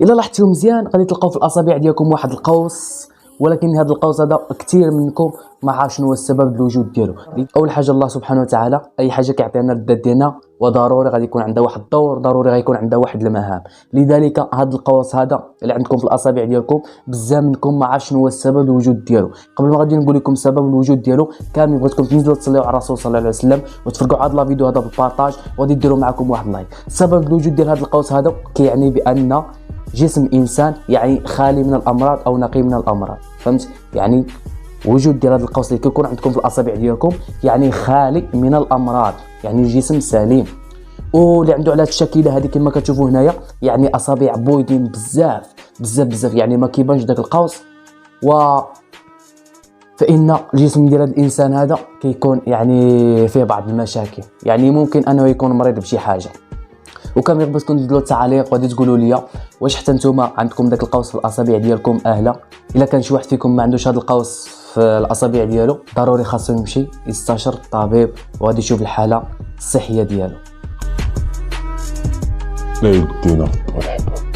الا لاحظتوا مزيان غادي تلقاو في الاصابع ديالكم واحد القوس، ولكن هذا القوس هذا كثير منكم ما عارف شنو هو السبب الوجود ديالو. اول حاجه الله سبحانه وتعالى اي حاجه كيعطينا الذات ديالنا وضروري غادي يكون عندها واحد الدور، ضروري غيكون عندها واحد المهام. لذلك هذا القوس هذا اللي عندكم في الاصابع ديالكم بزاف منكم ما عارف شنو هو السبب الوجود ديالو. قبل ما غادي نقول لكم سبب الوجود ديالو كامل بغيتكم تنزلوا تصليوا على الرسول صلى الله عليه وسلم وتفرقوا هذا لا فيديو هذا بالبارطاج وغادي ديروا معكم واحد لايك. سبب الوجود ديال هذا القوس هذا كيعني بان جسم الانسان يعني خالي من الامراض او نقي من الامراض. فهمت؟ يعني وجود ديال هذا القوس اللي كيكون عندكم في الاصابع ديالكم يعني خالي من الامراض، يعني الجسم سليم. واللي عنده على هذه الشكيله هذه كما كتشوفوا هنايا يعني اصابع بويضين بزاف بزاف بزاف، يعني ما كيبانش داك القوس. فإن الجسم ديال هذا الانسان هذا كيكون يعني فيه بعض المشاكل، يعني ممكن انه يكون مريض بشي حاجه. وكما بغيتكم تديروا التعاليق وغادي تقولوا لي واش حتى نتوما عندكم داك القوس في الاصابع ديالكم اهله. الا كان شي واحد فيكم ما عندوش هذا القوس في الاصابع ديالو ضروري خاصو يمشي يستشير الطبيب وغادي يشوف الحاله الصحيه ديالو. لا يدينا مرحبا.